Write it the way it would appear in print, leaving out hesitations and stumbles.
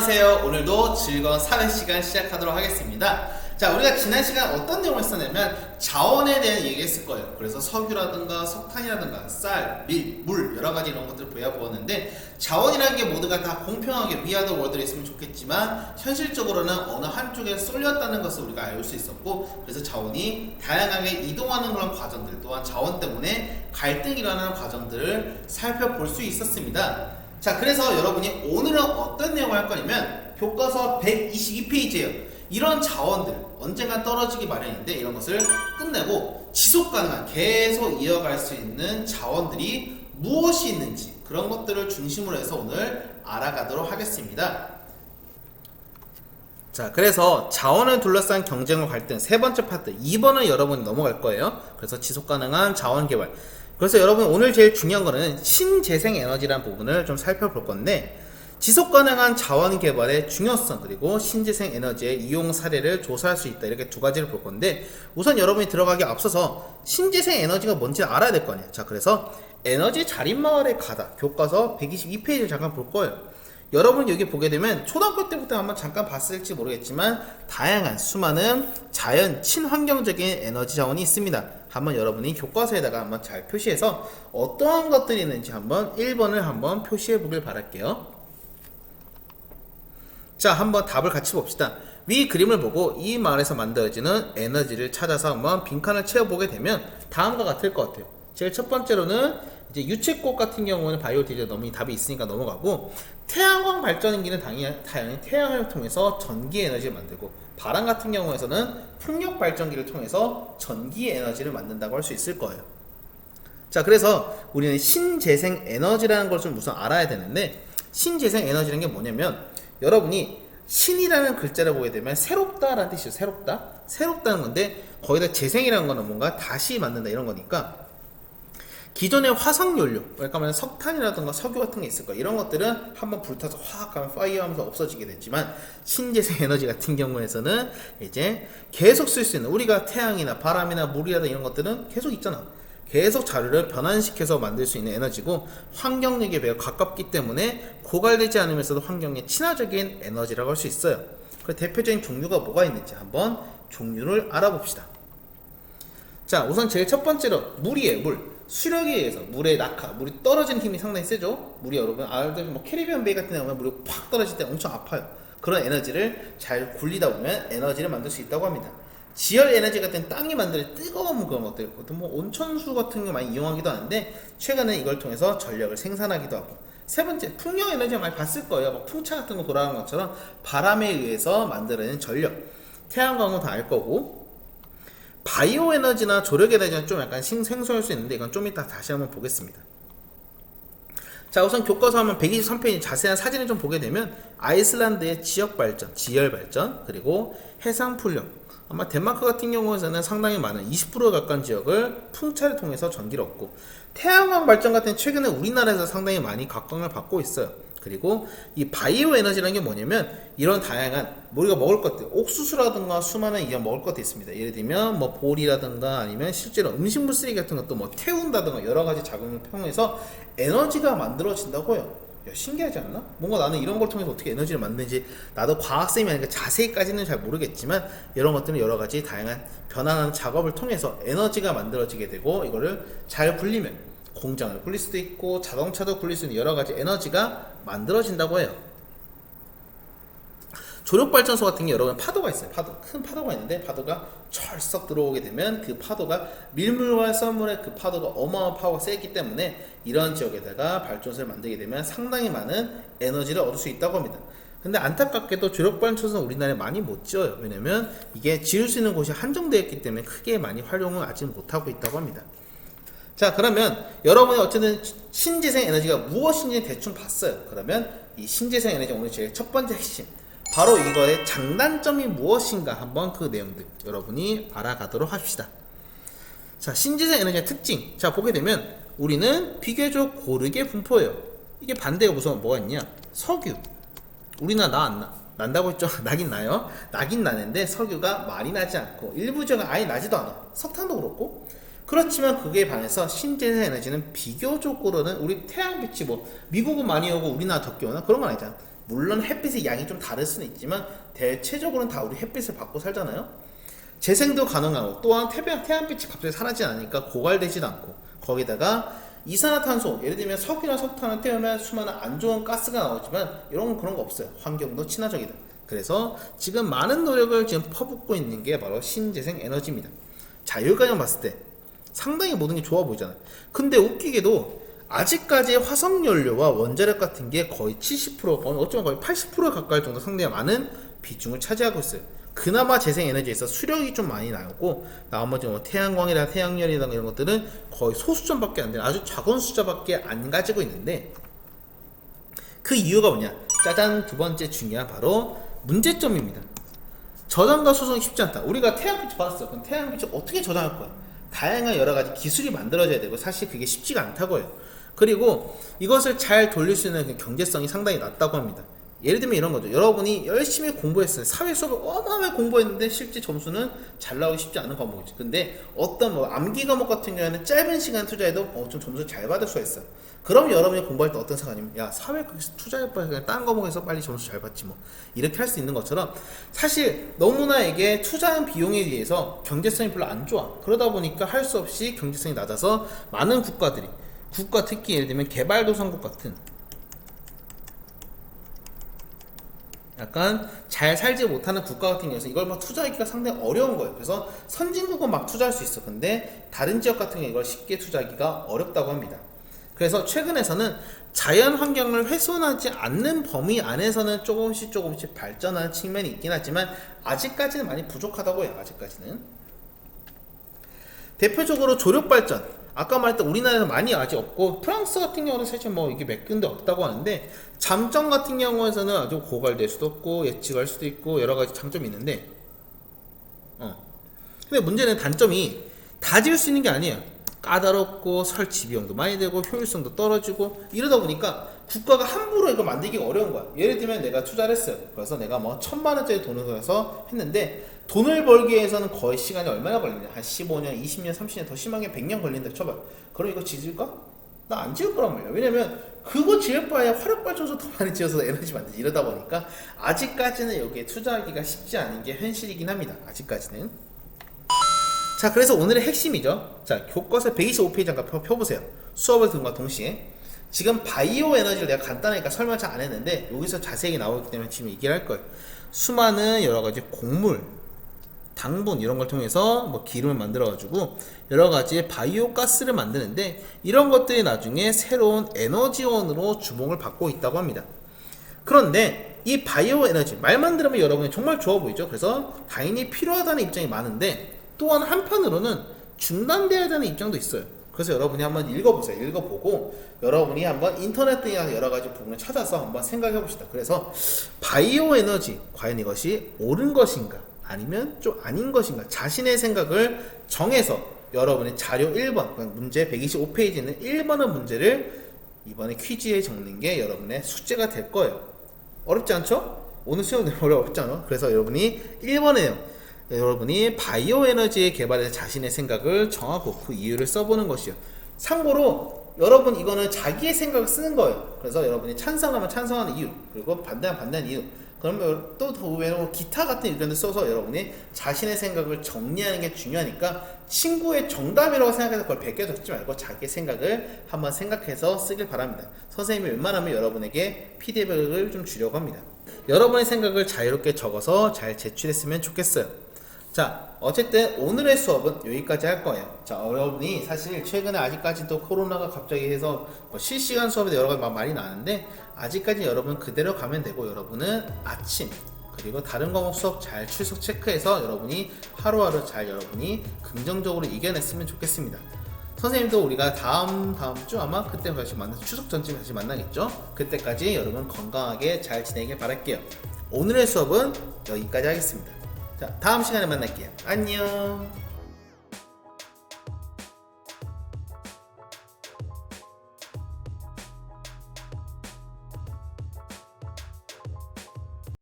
안녕하세요. 오늘도 즐거운 사회 시간 시작하도록 하겠습니다. 자, 우리가 지난 시간 어떤 내용을 했었냐면 자원에 대한 얘기했을 거예요. 그래서 석유라든가 석탄이라든가 쌀, 밀, 물 여러 가지 이런 것들을 배워보았는데 자원이라는 게 모두가 다 공평하게 위아더 월드에 있으면 좋겠지만 현실적으로는 어느 한쪽에 쏠렸다는 것을 우리가 알 수 있었고, 그래서 자원이 다양하게 이동하는 그런 과정들, 또한 자원 때문에 갈등이 일어나는 과정들을 살펴볼 수 있었습니다. 자, 그래서 여러분이 오늘은 어떤 내용을 할 거냐면 교과서 122페이지예요. 이런 자원들 언젠가 떨어지기 마련인데 이런 것을 끝내고 지속 가능한 계속 이어갈 수 있는 자원들이 무엇이 있는지 그런 것들을 중심으로 해서 오늘 알아가도록 하겠습니다. 자, 그래서 자원을 둘러싼 경쟁과 갈등 세 번째 파트 2번은 여러분이 넘어갈 거예요. 그래서 지속 가능한 자원 개발. 그래서 여러분 오늘 제일 중요한 거는 신재생 에너지라는 부분을 좀 살펴볼 건데, 지속 가능한 자원 개발의 중요성 그리고 신재생 에너지의 이용 사례를 조사할 수 있다, 이렇게 두 가지를 볼 건데, 우선 여러분이 들어가기 앞서서 신재생 에너지가 뭔지 알아야 될 거 아니에요. 자, 그래서 에너지 자립마을의 가다 교과서 122페이지를 잠깐 볼 거예요. 여러분 여기 보게 되면 초등학교 때부터 한번 잠깐 봤을지 모르겠지만 다양한 수많은 자연 친환경적인 에너지 자원이 있습니다. 한번 여러분이 교과서에다가 한번 잘 표시해서 어떠한 것들이 있는지 한번 1번을 한번 표시해 보길 바랄게요. 자, 한번 답을 같이 봅시다. 위 그림을 보고 이 마을에서 만들어지는 에너지를 찾아서 한번 빈칸을 채워보게 되면 다음과 같을 것 같아요. 제일 첫 번째로는 이제 유채꽃 같은 경우는 바이오 디젤 너무 답이 있으니까 넘어가고, 태양광 발전기는 당연히 태양을 통해서 전기 에너지를 만들고, 바람 같은 경우에서는 풍력 발전기를 통해서 전기 에너지를 만든다고 할 수 있을 거예요. 자, 그래서 우리는 신재생 에너지라는 걸 좀 우선 알아야 되는데, 신재생 에너지라는 게 뭐냐면 여러분이 신이라는 글자를 보게 되면 새롭다라는 뜻이죠. 새롭다는 건데, 거기다 재생이라는 거는 뭔가 다시 만든다 이런 거니까, 기존의 화석연료, 그러니까 석탄이라든가 석유 같은 게 있을 거예요. 이런 것들은 한번 불타서 확 하면 파이어 하면서 없어지게 됐지만, 신재생 에너지 같은 경우에서는 이제 계속 쓸 수 있는, 우리가 태양이나 바람이나 물이라든가 이런 것들은 계속 있잖아. 계속 자료를 변환시켜서 만들 수 있는 에너지고, 환경력에 매우 가깝기 때문에 고갈되지 않으면서도 환경에 친화적인 에너지라고 할 수 있어요. 그 대표적인 종류가 뭐가 있는지 한번 종류를 알아봅시다. 자, 우선 제일 첫 번째로 물이에요. 물. 수력에 의해서 물의 낙하, 물이 떨어지는 힘이 상당히 세죠. 물이 여러분 알다시피 뭐 캐리비안 베이 같은 데 보면 물이 팍 떨어질 때 엄청 아파요. 그런 에너지를 잘 굴리다 보면 에너지를 만들 수 있다고 합니다. 지열 에너지 같은 땅이 만드는 뜨거운 그런 것들, 뭐 온천수 같은 거 많이 이용하기도 하는데, 최근에 이걸 통해서 전력을 생산하기도 하고, 세 번째 풍력 에너지 많이 봤을 거예요. 뭐 풍차 같은 거 돌아가는 것처럼 바람에 의해서 만들어내는 전력, 태양광은 다 알 거고, 바이오 에너지나 조력 에너지는 좀 약간 생소할 수 있는데 이건 좀 이따 다시 한번 보겠습니다. 자, 우선 교과서 하면 123페이지 자세한 사진을 좀 보게 되면 아이슬란드의 지역 발전, 지열 발전, 그리고 해상 풍력, 아마 덴마크 같은 경우에는 상당히 많은 20% 가까운 지역을 풍차를 통해서 전기를 얻고, 태양광 발전 같은 최근에 우리나라에서 상당히 많이 각광을 받고 있어요. 그리고 이 바이오 에너지라는 게 뭐냐면 이런 다양한 우리가 먹을 것들, 옥수수라든가 수많은 이런 먹을 것들이 있습니다. 예를 들면 뭐 볼이라든가 아니면 실제로 음식물 쓰레기 같은 것도 뭐 태운다든가 여러 가지 작용을 통해서 에너지가 만들어진다고 해요. 야, 신기하지 않나? 뭔가 나는 이런 걸 통해서 어떻게 에너지를 만드는지 나도 과학쌤이 아니니까 자세히까지는 잘 모르겠지만, 이런 것들은 여러 가지 다양한 변화하는 작업을 통해서 에너지가 만들어지게 되고, 이거를 잘 굴리면 공장을 굴릴 수도 있고 자동차도 굴릴 수 있는 여러 가지 에너지가 만들어진다고 해요. 조력발전소 같은 게 여러분 파도가 있어요. 큰 파도가 있는데, 파도가 철썩 들어오게 되면 그 파도가 밀물과 썰물의 그 파도가 어마어마한 파워가 세기 때문에 이런 지역에다가 발전소를 만들게 되면 상당히 많은 에너지를 얻을 수 있다고 합니다. 근데 안타깝게도 조력발전소는 우리나라에 많이 못 지어요. 왜냐면 이게 지을 수 있는 곳이 한정되어 있기 때문에 크게 많이 활용을 아직 못하고 있다고 합니다. 자, 그러면 여러분이 어쨌든 신재생 에너지가 무엇인지 대충 봤어요. 그러면 이 신재생 에너지 오늘 제일 첫 번째 핵심, 바로 이거의 장단점이 무엇인가 한번 그 내용들 여러분이 알아가도록 합시다. 자, 신재생 에너지의 특징. 자, 보게 되면 우리는 비교적 고르게 분포해요. 이게 반대가 우선 뭐가 있냐? 석유. 우리나라 난다고 했죠? 나긴 나요. 나긴 나는데 석유가 많이 나지 않고, 일부 지역은 아예 나지도 않아. 석탄도 그렇고. 그렇지만 그게 반해서 신재생 에너지는 비교적으로는 우리 태양빛이 뭐 미국은 많이 오고 우리나라 적게 오나 그런 건 아니잖아. 물론 햇빛의 양이 좀 다를 수는 있지만 대체적으로는 다 우리 햇빛을 받고 살잖아요. 재생도 가능하고 또한 태양빛이 갑자기 사라지지 않으니까 고갈되지도 않고 거기다가 이산화탄소 예를 들면 석유나 석탄을 태우면 수많은 안 좋은 가스가 나오지만 이런 건 그런 거 없어요. 환경도 친화적이다. 그래서 지금 많은 노력을 지금 퍼붓고 있는 게 바로 신재생 에너지입니다. 자, 여기까지 봤을 때 상당히 모든 게 좋아 보이잖아요. 근데 웃기게도 아직까지 화석연료와 원자력 같은 게 거의 70%, 어쩌면 거의 80% 가까이 정도 상당히 많은 비중을 차지하고 있어요. 그나마 재생에너지에서 수력이 좀 많이 나오고 나머지 뭐 태양광이나 태양열이나 이런 것들은 거의 소수점밖에 안 되는 아주 작은 숫자밖에 안 가지고 있는데 그 이유가 뭐냐? 짜잔, 두 번째 중요한 바로 문제점입니다. 저장과 수송이 쉽지 않다. 우리가 태양빛을 받았어. 그럼 태양빛을 어떻게 저장할 거야? 다양한 여러 가지 기술이 만들어져야 되고 사실 그게 쉽지가 않다고 해요. 그리고 이것을 잘 돌릴 수 있는 경제성이 상당히 낮다고 합니다. 예를 들면 이런 거죠. 여러분이 열심히 공부했어요. 사회 수업을 어마어마하게 공부했는데 실제 점수는 잘 나오기 쉽지 않은 과목이죠. 근데 어떤 뭐 암기 과목 같은 경우에는 짧은 시간 투자해도 좀 점수 잘 받을 수가 있어요. 그럼 여러분이 공부할 때 어떤 생각이냐면 야, 사회 거기서 투자할 바에 그냥 다른 과목에서 빨리 점수 잘 받지 뭐 이렇게 할 수 있는 것처럼 사실 너무나 이게 투자한 비용에 비해서 경제성이 별로 안 좋아. 그러다 보니까 할 수 없이 경제성이 낮아서 많은 국가들이 국가 특히 예를 들면 개발도상국 같은 약간 잘 살지 못하는 국가 같은 경우에서 이걸 막 투자하기가 상당히 어려운 거예요. 그래서 선진국은 막 투자할 수 있어. 근데 다른 지역 같은 경우 이걸 쉽게 투자하기가 어렵다고 합니다. 그래서 최근에서는 자연 환경을 훼손하지 않는 범위 안에서는 조금씩 발전하는 측면이 있긴 하지만 아직까지는 많이 부족하다고 해요. 아직까지는. 대표적으로 조력 발전. 아까 말했던 우리나라에서 많이 아직 없고 프랑스 같은 경우는 사실 뭐 이게 몇 군데 없다고 하는데 잠정 같은 경우에서는 아주 고갈될 수도 없고 예측할 수도 있고 여러 가지 장점이 있는데 근데 문제는 단점이 다 지을 수 있는 게 아니에요. 까다롭고 설치 비용도 많이 들고 효율성도 떨어지고 이러다 보니까 국가가 함부로 이거 만들기가 어려운 거야. 예를 들면 내가 투자를 했어요. 그래서 내가 뭐 1,000만 원짜리 돈을 들여서 했는데 돈을 벌기 위해서는 거의 시간이 얼마나 걸리냐? 한 15년, 20년, 30년, 더 심하게 100년 걸린다 쳐봐. 그럼 이거 지질까? 나 안 지을 거란 말이야. 왜냐면 그거 지을 바에 화력발전소 더 많이 지어서 에너지 만들지. 이러다 보니까 아직까지는 여기에 투자하기가 쉽지 않은 게 현실이긴 합니다. 아직까지는. 자, 그래서 오늘의 핵심이죠. 자, 교과서 125페이지 잠깐 펴보세요. 수업을 들은과 동시에 지금 바이오 에너지를 내가 간단하니까 설명 잘 안 했는데 여기서 자세히 나오기 때문에 지금 얘기를 할 거예요. 수많은 여러 가지 곡물, 당분 이런 걸 통해서 뭐 기름을 만들어 가지고 여러 가지 바이오 가스를 만드는데 이런 것들이 나중에 새로운 에너지원으로 주목을 받고 있다고 합니다. 그런데 이 바이오 에너지 말만 들으면 여러분이 정말 좋아 보이죠. 그래서 당연히 필요하다는 입장이 많은데 또한 한편으로는 중단돼야 되는 입장도 있어요. 그래서 여러분이 한번 읽어보세요. 읽어보고 여러분이 한번 인터넷이나 여러 가지 부분을 찾아서 한번 생각해 봅시다. 그래서 바이오 에너지 과연 이것이 옳은 것인가 아니면 좀 아닌 것인가 자신의 생각을 정해서 여러분의 자료 1번 문제 125페이지에 있는 1번의 문제를 이번에 퀴즈에 적는 게 여러분의 숙제가 될 거예요. 어렵지 않죠? 오늘 수업은 어렵지 않아? 그래서 여러분이 1번에요. 여러분이 바이오 에너지의 개발에 자신의 생각을 정하고 그 이유를 써보는 것이요. 참고로 여러분 이거는 자기의 생각을 쓰는 거예요. 그래서 여러분이 찬성하면 찬성하는 이유, 그리고 반대하면 반대하는 이유. 그러면 또 외로 기타 같은 의견을 써서 여러분이 자신의 생각을 정리하는 게 중요하니까 친구의 정답이라고 생각해서 그걸 베껴 적지 말고 자기의 생각을 한번 생각해서 쓰길 바랍니다. 선생님이 웬만하면 여러분에게 PDF를 좀 주려고 합니다. 여러분의 생각을 자유롭게 적어서 잘 제출했으면 좋겠어요. 자, 어쨌든 오늘의 수업은 여기까지 할 거예요. 자, 여러분이 사실 최근에 아직까지도 코로나가 갑자기 해서 실시간 수업에 여러 가지 말이 나는데 아직까지 여러분 그대로 가면 되고 여러분은 아침 그리고 다른 과목 수업 잘 출석 체크해서 여러분이 하루하루 잘 여러분이 긍정적으로 이겨냈으면 좋겠습니다. 선생님도 우리가 다음 주 아마 그때 다시 추석 전쯤 다시 만나겠죠? 그때까지 여러분 건강하게 잘 지내길 바랄게요. 오늘의 수업은 여기까지 하겠습니다. 자, 다음 시간에 만날게요. 안녕.